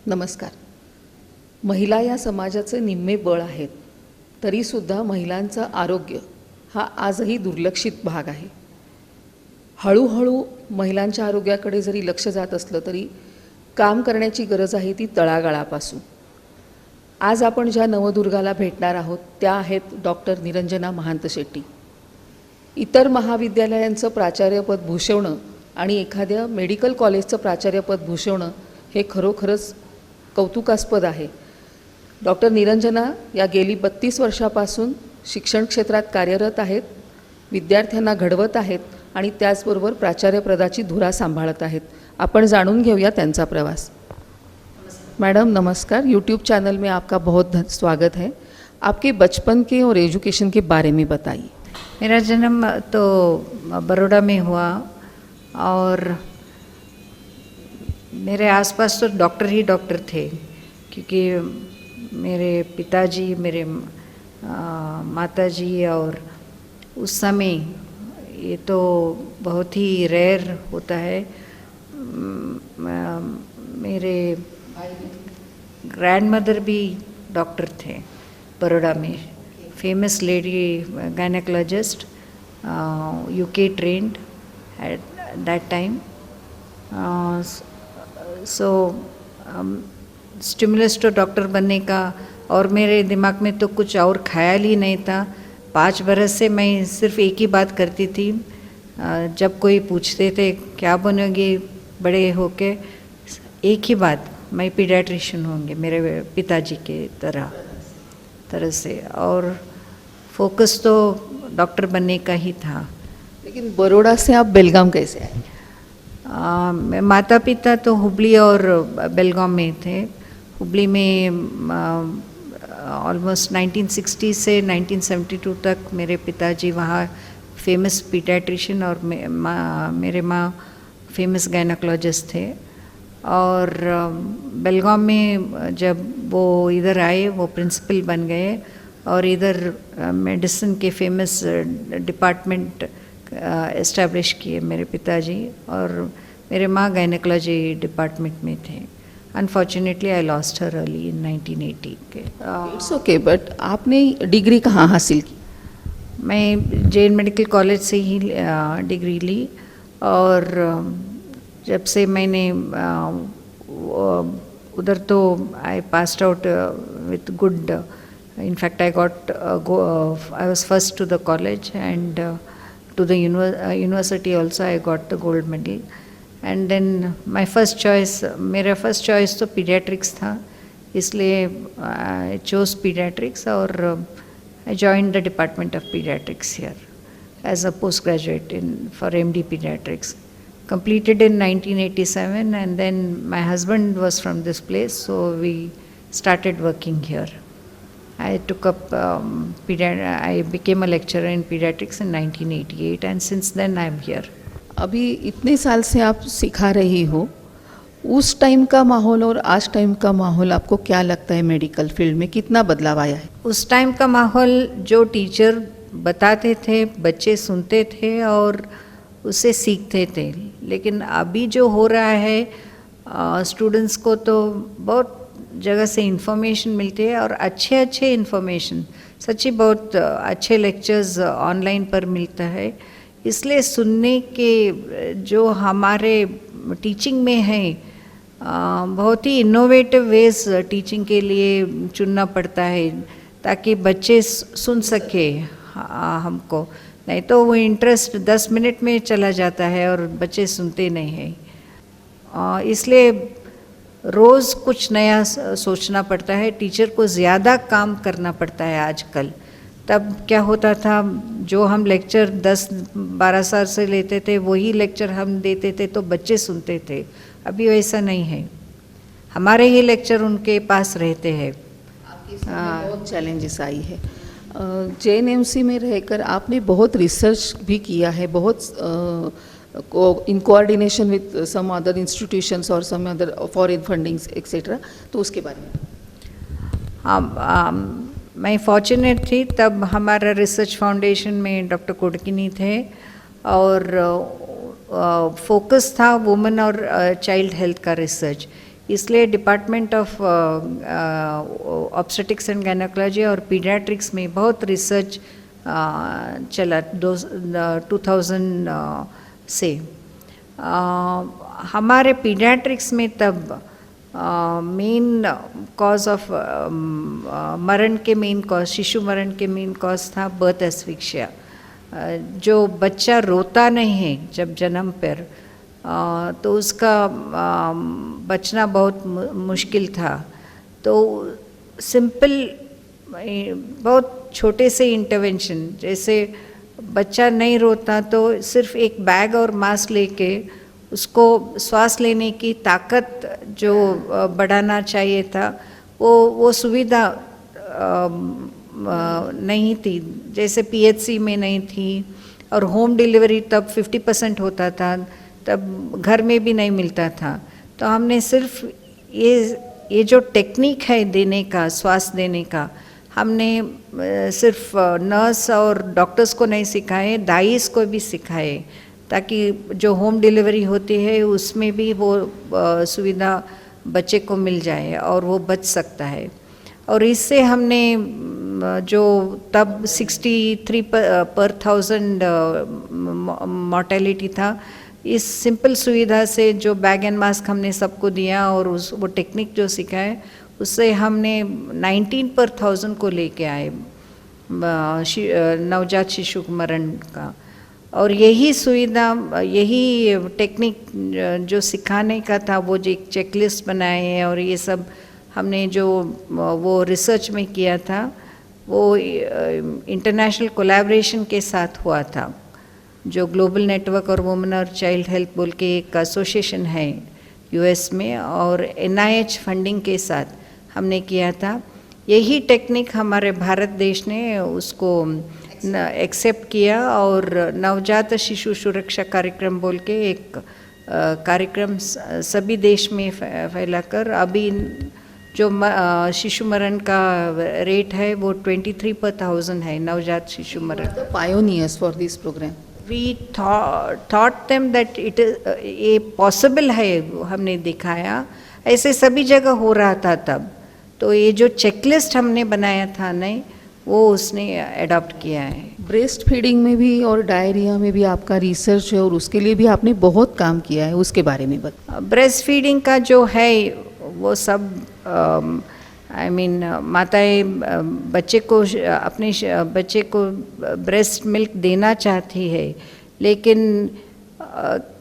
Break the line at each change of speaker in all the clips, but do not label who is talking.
नमस्कार. महिला या समाजाचे निम्मे बळ आहेत, तरीसुद्धा महिलांचं आरोग्य हा आजही दुर्लक्षित भाग आहे. हळूहळू महिलांच्या आरोग्याकडे जरी लक्ष जात असलं तरी काम करण्याची गरज आहे ती तळागाळापासून. आज आपण ज्या नवदुर्गाला भेटणार आहोत त्या आहेत डॉक्टर निरंजना महांत शेट्टी. इतर महाविद्यालयांचं प्राचार्यपद भूषवणं आणि एखाद्या मेडिकल कॉलेजचं प्राचार्यपद भूषवणं हे खरोखरच कौतुकास्पद आहे. डॉक्टर निरंजना या गेली 32 वर्षापासून शिक्षण क्षेत्रात कार्यरत आहेत, विद्यार्थ्यांना घडवत आहेत आणि त्याचबरोबर प्राचार्यपदाची धुरा सांभाळत आहेत. आपण जाणून घेऊया त्यांचा प्रवास. मैडम नमस्कार. यूट्यूब चैनल में आपका बहुत स्वागत है. आपके बचपन के और एजुकेशन के बारे में बताइए.
मेरा जन्म तो बड़ौदा में हुआ और मेरे आसपास तो डॉक्टर ही डॉक्टर थे, क्योंकि मेरे पिताजी, मेरे माताजी, और उस समय ये तो बहुत ही रेयर होता है. मेरे ग्रैंडमदर भी डॉक्टर थे बड़ौदा में, famous lady gynaecologist, UK trend at that time. So stimulus तो डॉक्टर बनने का, और मेरे दिमाग में तो कुछ और ख्याल ही नहीं था. 5 बरस से मैं सिर्फ एक ही बात करती थी. जब कोई पूछते थे क्या बनोगे बड़े होके, एक ही बात, मैं पीडियाट्रिशियन होंगे मेरे पिताजी के तरह से, और फोकस तो डॉक्टर बनने का ही था.
लेकिन बड़ौदा से आप बेलगाम कैसे आए?
माता पिता तो हुबली और बेलगाम में थे. हुबली में ऑलमोस्ट 1960 से 1972 तक मेरे पिताजी वहाँ फेमस पीडियाट्रिशियन और मेरे माँ फेमस गायनेकोलॉजिस्ट थे. और बेलगाम में जब वो इधर आए वो प्रिंसिपल बन गए, और इधर मेडिसिन के फेमस डिपार्टमेंट एस्टैब्लिश किए मेरे पिताजी, और मेरे माँ गायनेकोलॉजी डिपार्टमेंट में थे. Unfortunately I lost her early in 1980 के.
It's okay. बट आपने डिग्री कहाँ हासिल की?
मैं जैन मेडिकल कॉलेज से ही डिग्री ली, और जब से मैंने उधर तो I passed out with good. In fact I was first to the college and to the university also I got the gold medal. And then my first choice, मेरा first choice तो pediatrics था, इसलिए I chose pediatrics, और I joined the department of pediatrics here as a postgraduate for MD pediatrics. Completed in 1987, and then my husband was from this place, so we started working here. I took up I became a lecturer in pediatrics in 1988, and since then I am here.
अभी इतने साल से आप सिखा रही हो, उस time का माहौल और आज टाइम का माहौल आपको क्या लगता है मेडिकल फील्ड में कितना बदलाव आया है?
उस टाइम का माहौल जो टीचर बताते थे बच्चे सुनते थे और उससे सीखते थे, लेकिन अभी जो हो रहा है स्टूडेंट्स को तो बहुत जगह से इन्फॉर्मेशन मिलती है, और अच्छे इन्फॉर्मेशन, सच्ची बहुत अच्छे लेक्चर्स ऑनलाइन पर मिलता है. इसलिए सुनने के जो हमारे टीचिंग में है बहुत ही इनोवेटिव वेज टीचिंग के लिए चुनना पड़ता है, ताकि बच्चे सुन सके हमको. नहीं तो वो इंटरेस्ट 10 मिनट में चला जाता है और बच्चे सुनते नहीं हैं. इसलिए रोज़ कुछ नया सोचना पड़ता है. टीचर को ज़्यादा काम करना पड़ता है आजकल. तब क्या होता था, जो हम लेक्चर 10-12 साल से लेते थे वही लेक्चर हम देते थे तो बच्चे सुनते थे. अभी वैसा नहीं है, हमारे ही लेक्चर उनके पास रहते हैं.
बहुत चैलेंजेस आई है. JNMC में रहकर आपने बहुत रिसर्च भी किया है, बहुत in coordination with some other institutions or some other foreign fundings etc. तो उसके बारे में.
मैं फॉर्चुनेट थी, तब हमारा रिसर्च फाउंडेशन में डॉक्टर कोडकिनी थे, और फोकस था वुमेन और चाइल्ड हेल्थ का रिसर्च, इसलिए department of obstetrics and gynaecology और पीडियाट्रिक्स में बहुत रिसर्च चला 2000 से। हमारे पीडियाट्रिक्स में तब मेन कॉज ऑफ मरण के मेन कॉज, शिशु मरण के मेन कॉज था बर्थ एस्फिक्सिया। जो बच्चा रोता नहीं है जब जन्म पर, तो उसका बचना बहुत मुश्किल था। तो सिंपल बहुत छोटे से इंटरवेंशन, जैसे बच्चा नहीं रोता तो सिर्फ एक बैग और मास्क लेके उसको श्वास लेने की ताकत जो बढ़ाना चाहिए था, वो सुविधा नहीं थी, जैसे पीएचसी में नहीं थी। और होम डिलीवरी तब 50% होता था, तब घर में भी नहीं मिलता था। तो हमने सिर्फ ये जो टेक्निक है देने का, श्वास देने का, हमने सिर्फ नर्स और डॉक्टर्स को नहीं सिखाए, दाइस को भी सिखाए, ताकि जो होम डिलीवरी होती है उसमें भी वो सुविधा बच्चे को मिल जाए और वो बच सकता है। और इससे हमने जो तब 63 पर 1000 मॉर्टेलिटी था, इस सिंपल सुविधा से जो बैग एंड मास्क हमने सबको दिया और वो टेक्निक जो सिखाए, उससे हमने 19 पर 1000 को लेके आए नवजात शिशु मरण का। और यही सुविधा, यही टेक्निक जो सिखाने का था, वो जो एक चेकलिस्ट बनाए हैं और ये सब हमने जो वो रिसर्च में किया था, वो इंटरनेशनल कोलैबोरेशन के साथ हुआ था। जो ग्लोबल नेटवर्क और वुमेन और चाइल्ड हेल्थ बोल के एक एसोसिएशन है यूएस में, और NIH फंडिंग के साथ हमने किया था। यही टेक्निक हमारे भारत देश ने उसको एक्सेप्ट किया और नवजात शिशु सुरक्षा कार्यक्रम बोल के एक कार्यक्रम सभी देश में फैलाकर अभी जो शिशु मरण का रेट है वो 23 पर 1000 है, नवजात शिशु मरण।
Pioneers for this programme.
We thought them that it is ये पॉसिबल है, हमने दिखाया। ऐसे सभी जगह हो रहा था तब, तो ये जो चेकलिस्ट हमने बनाया था नहीं, वो उसने अडॉप्ट किया है।
ब्रेस्ट फीडिंग में भी और डायरिया में भी आपका रिसर्च है और उसके लिए भी आपने बहुत काम किया है, उसके बारे में बताइए।
ब्रेस्ट फीडिंग का जो है वो सब माताएं बच्चे को अपने बच्चे को ब्रेस्ट मिल्क देना चाहती है, लेकिन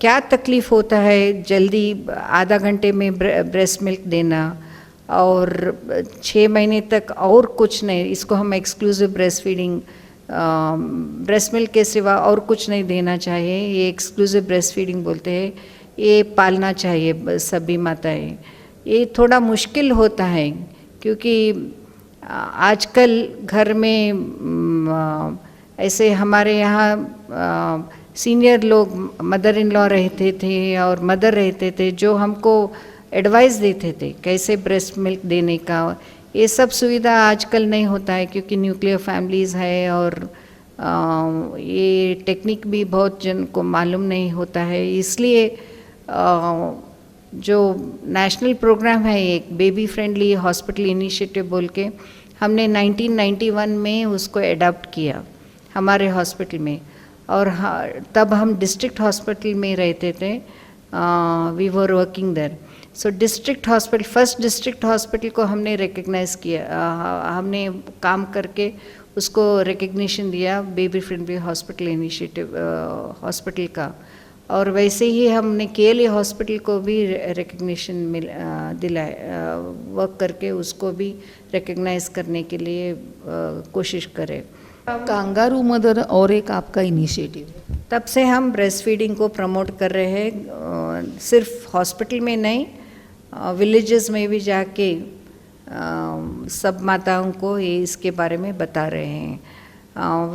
क्या तकलीफ़ होता है जल्दी आधा घंटे में ब्रेस्ट मिल्क देना, और 6 महीने तक और कुछ नहीं, इसको हम exclusive breast feeding, breast milk के सिवा और कुछ नहीं देना चाहिए, ये एक्सक्लूसिव ब्रेस्ट फीडिंग बोलते हैं। ये पालना चाहिए सभी माताएं। ये थोड़ा मुश्किल होता है क्योंकि आजकल घर में ऐसे हमारे यहाँ सीनियर लोग मदर इन लॉ रहते थे और मदर रहते थे जो हमको एडवाइस देते थे कैसे ब्रेस्ट मिल्क देने का। ये सब सुविधा आजकल नहीं होता है क्योंकि न्यूक्लियर फैमिलीज़ है और ये टेक्निक भी बहुत जन को मालूम नहीं होता है। इसलिए जो नेशनल प्रोग्राम है एक बेबी फ्रेंडली हॉस्पिटल इनिशिएटिव बोल के, हमने 1991 में उसको एडॉप्ट किया हमारे हॉस्पिटल में। और तब हम डिस्ट्रिक्ट हॉस्पिटल में रहते थे, we were working there. So district hospital, first district hospital को हमने रिकग्नाइज़ किया, हमने काम करके उसको रिकग्निशन दिया baby friendly hospital initiative hospital का। और वैसे ही हमने KLE हॉस्पिटल को भी रिकग्निशन दिलाया, वर्क करके उसको भी रिकग्नाइज़ करने के लिए कोशिश करें।
कांगारू मदर और एक आपका इनिशिएटिव,
तब से हम ब्रेस्ट फीडिंग को प्रमोट कर रहे हैं, सिर्फ हॉस्पिटल में नहीं, विलेजेस में भी जाके सब माताओं को ये इसके बारे में बता रहे हैं।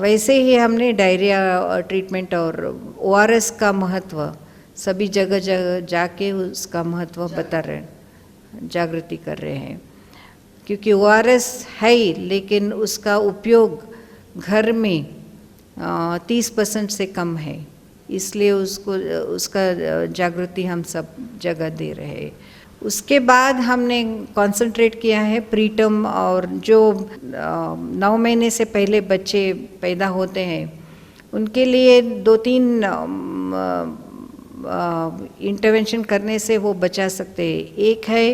वैसे ही हमने डायरिया ट्रीटमेंट और ORS का महत्व सभी जगह जगह जाके उसका महत्व बता रहे हैं, जागृति कर रहे हैं। क्योंकि ORS है लेकिन उसका उपयोग घर में 30% से कम है, इसलिए उसको उसका जागृति हम सब जगह दे रहे हैं। उसके बाद हमने कंसंट्रेट किया है प्री टर्म, और जो 9 महीने से पहले बच्चे पैदा होते हैं उनके लिए 2-3 इंटरवेंशन करने से वो बचा सकते हैं। एक है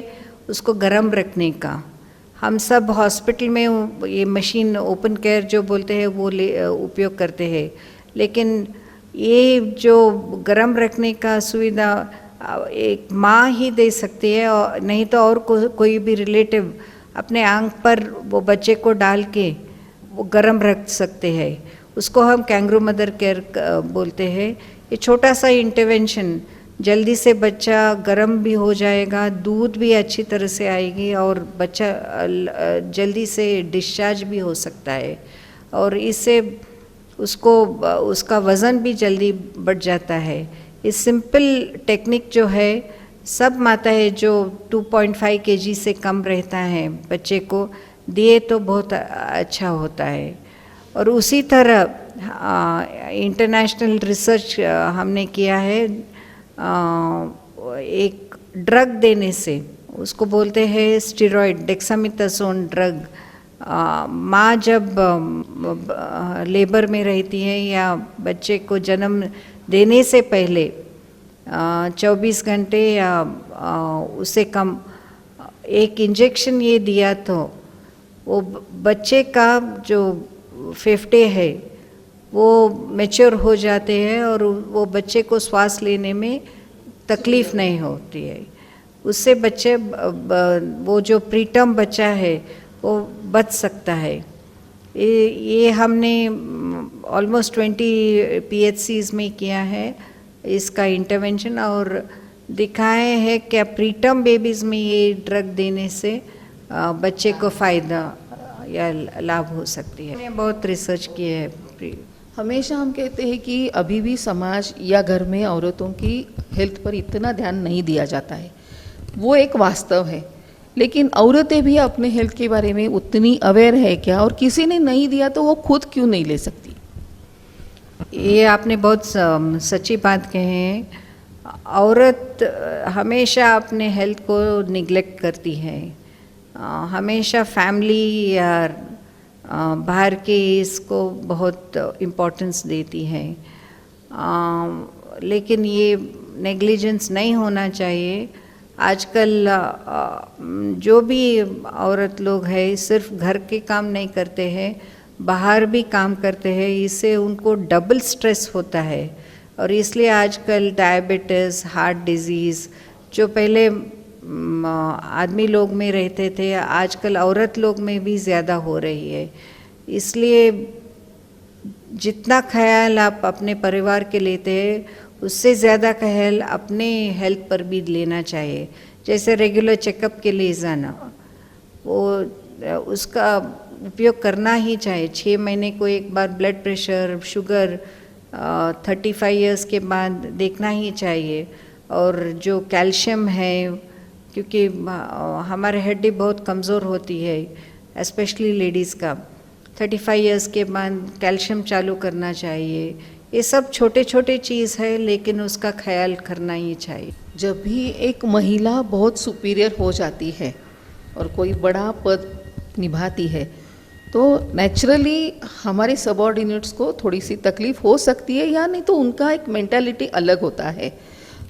उसको गर्म रखने का। हम सब हॉस्पिटल में ये मशीन ओपन केयर जो बोलते हैं वो उपयोग करते हैं, लेकिन ये जो गर्म रखने का सुविधा एक माँ ही दे सकती है, और नहीं तो और कोई भी रिलेटिव अपने आंख पर वो बच्चे को डाल के वो गर्म रख सकते हैं। उसको हम कैंगरू मदर केयर बोलते हैं। ये छोटा सा इंटरवेंशन, जल्दी से बच्चा गर्म भी हो जाएगा, दूध भी अच्छी तरह से आएगी और बच्चा जल्दी से डिस्चार्ज भी हो सकता है, और इससे उसको उसका वज़न भी जल्दी बढ़ जाता है। ये सिंपल टेक्निक जो है सब माताएं जो 2.5 kg से कम रहता है बच्चे को दिए तो बहुत अच्छा होता है। और उसी तरह इंटरनेशनल रिसर्च हमने किया है, एक ड्रग देने से, उसको बोलते हैं स्टेरॉइड, डेक्सामेथासोन ड्रग। माँ जब लेबर में रहती है या बच्चे को जन्म देने से पहले 24 घंटे या उससे कम एक इंजेक्शन ये दिया तो वो बच्चे का जो फेफड़े है वो मैच्योर हो जाते हैं और वो बच्चे को सांस लेने में तकलीफ़ नहीं होती है। उससे बच्चे वो जो प्रीटर्म बच्चा है वो बच सकता है। ये हमने ऑलमोस्ट 20 PHCs में किया है इसका इंटरवेंशन, और दिखाए हैं क्या प्रीटर्म बेबीज़ में ये ड्रग देने से बच्चे को फ़ायदा या लाभ हो सकती है। मैंने बहुत रिसर्च किए है।
हमेशा हम कहते हैं कि अभी भी समाज या घर में औरतों की हेल्थ पर इतना ध्यान नहीं दिया जाता है, वो एक वास्तव है। लेकिन औरतें भी अपने हेल्थ के बारे में उतनी अवेयर है क्या, और किसी ने नहीं दिया तो वो खुद क्यों नहीं ले सकती?
ये आपने बहुत सच्ची बात कही है। औरत हमेशा अपने हेल्थ को निगलेक्ट करती है, हमेशा फैमिली या बाहर के इसको बहुत इम्पोर्टेंस देती है। लेकिन ये नेग्लिजेंस नहीं होना चाहिए। आजकल जो भी औरत लोग हैं सिर्फ घर के काम नहीं करते हैं, बाहर भी काम करते हैं, इससे उनको डबल स्ट्रेस होता है, और इसलिए आजकल डायबिटीज़, हार्ट डिजीज़ जो पहले आदमी लोग में रहते थे आजकल औरत लोग में भी ज़्यादा हो रही है। इसलिए जितना ख्याल आप अपने परिवार के लेते हैं उससे ज़्यादा ख्याल अपने हेल्थ पर भी लेना चाहिए। जैसे रेगुलर चेकअप के लिए जाना, वो उसका उपयोग करना ही चाहिए। 6 महीने को एक बार ब्लड प्रेशर, शुगर 35 इयर्स के बाद देखना ही चाहिए। और जो कैल्शियम है, क्योंकि हमारे हड्डी बहुत कमज़ोर होती है, स्पेशली लेडीज़ का, 35 इयर्स के बाद कैल्शियम चालू करना चाहिए। ये सब छोटे छोटे चीज़ है, लेकिन उसका ख्याल करना ही चाहिए।
जब भी एक महिला बहुत सुपीरियर हो जाती है और कोई बड़ा पद निभाती है तो नेचुरली हमारे सबऑर्डिनेट्स को थोड़ी सी तकलीफ़ हो सकती है, या नहीं तो उनका एक मेंटालिटी अलग होता है,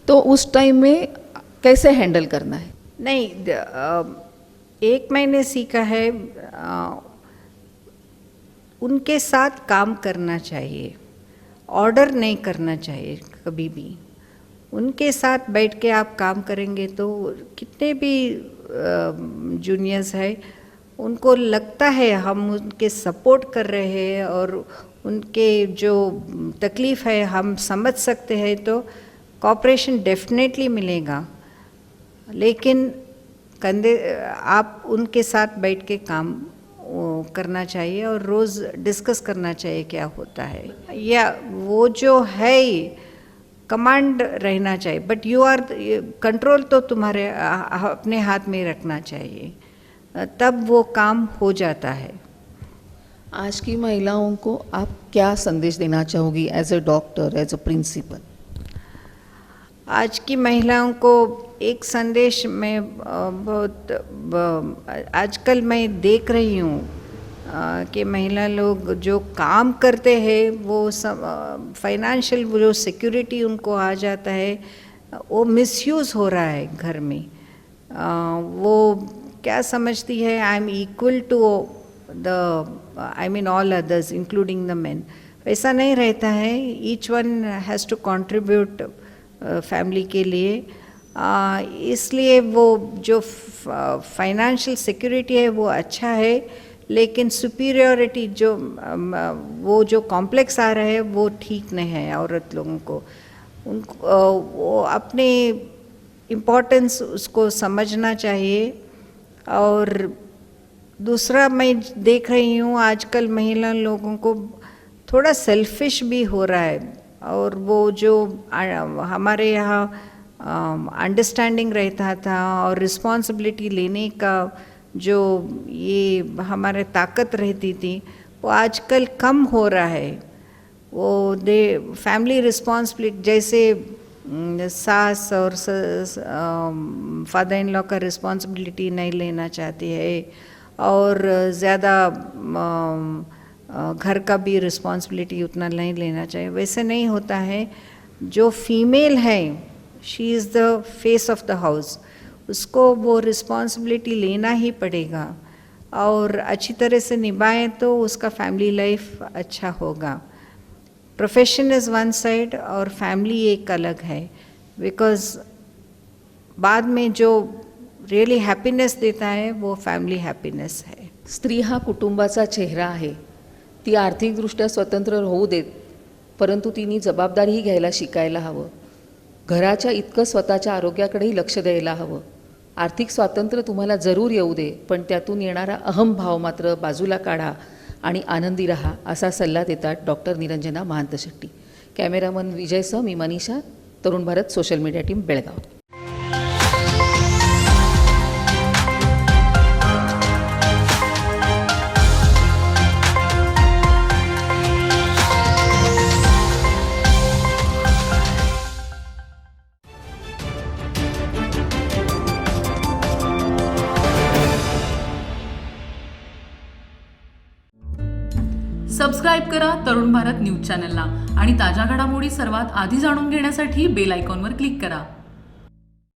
तो उस टाइम में कैसे हैंडल करना है?
नहीं, एक मैंने सीखा है, उनके साथ काम करना चाहिए, ऑर्डर नहीं करना चाहिए कभी भी। उनके साथ बैठ के आप काम करेंगे तो कितने भी जूनियर्स है उनको लगता है हम उनके सपोर्ट कर रहे हैं और उनके जो तकलीफ़ है हम समझ सकते हैं, तो कॉपरेशन डेफिनेटली मिलेगा। लेकिन कंधे आप उनके साथ बैठ के काम करना चाहिए और रोज़ डिस्कस करना चाहिए क्या होता है, या वो जो है कमांड रहना चाहिए, बट यू आर कंट्रोल तो तुम्हारे अपने हाथ में रखना चाहिए, तब वो काम हो जाता है।
आज की महिलाओं को आप क्या संदेश देना चाहोगी as a doctor, as a principal?
आज की महिलाओं को एक संदेश मैं आजकल मैं देख रही हूँ कि महिला लोग जो काम करते हैं वो सब फाइनेंशियल जो सिक्योरिटी उनको आ जाता है वो मिसयूज़ हो रहा है घर में। वो क्या समझती है, I am equal to all others including the men. वैसा नहीं रहता है, each one has to contribute family के लिए। इसलिए वो जो फाइनेंशियल सिक्योरिटी है वो अच्छा है, लेकिन सुपीरियरिटी जो वो जो कॉम्प्लेक्स आ रहा है वो ठीक नहीं है औरत लोगों को। उनको वो अपने इम्पोर्टेंस उसको समझना चाहिए। और दूसरा मैं देख रही हूँ आजकल महिला लोगों को थोड़ा सेल्फिश भी हो रहा है, और वो जो हमारे यहाँ अंडरस्टैंडिंग रहता था और रिस्पॉन्सिबिलिटी लेने का जो ये हमारे ताकत रहती थी वो आजकल कम हो रहा है। वो फैमिली रिस्पॉन्सिबिलिटी जैसे सास और फादर इन लॉ का रिस्पॉन्सिबिलिटी नहीं लेना चाहती है, और ज़्यादा घर का भी रिस्पॉन्सिबिलिटी उतना नहीं लेना चाहिए। वैसे नहीं होता है। जो फीमेल है she is the face of the house, उसको वो रिस्पॉन्सिबिलिटी लेना ही पड़ेगा, और अच्छी तरह से निभाएं तो उसका फैमिली लाइफ अच्छा होगा। प्रोफेशन इज़ वन साइड और फैमिली एक अलग है, बिकॉज बाद में जो रियली हॅपीनेस देता है वो फॅमिली हॅपीनेस है।
स्त्री हा कुटुंबाचा चेहरा आहे. ती आर्थिकदृष्ट्या स्वतंत्र होऊ देत, परंतु तिने जबाबदारीही घ्यायला शिकायला हवं. घराच्या इतकं स्वतःच्या आरोग्याकडेही लक्ष द्यायला हवं. आर्थिक स्वातंत्र्य तुम्हाला जरूर येऊ दे, पण त्यातून येणारा अहमभाव मात्र बाजूला काढा आणि आनंदी रहा, असा सल्ला देतात डॉक्टर निरंजना महांत शेट्टी. कॅमेरामन विजयसह मी Manisha, Tarun Bharat social media team, Belgaum.
Subscribe करा तरुण भारत न्यूज चॅनलला आणि ताज्या घडामोडी सर्वात आधी जाणून घेण्यासाठी बेल आयकॉनवर क्लिक करा.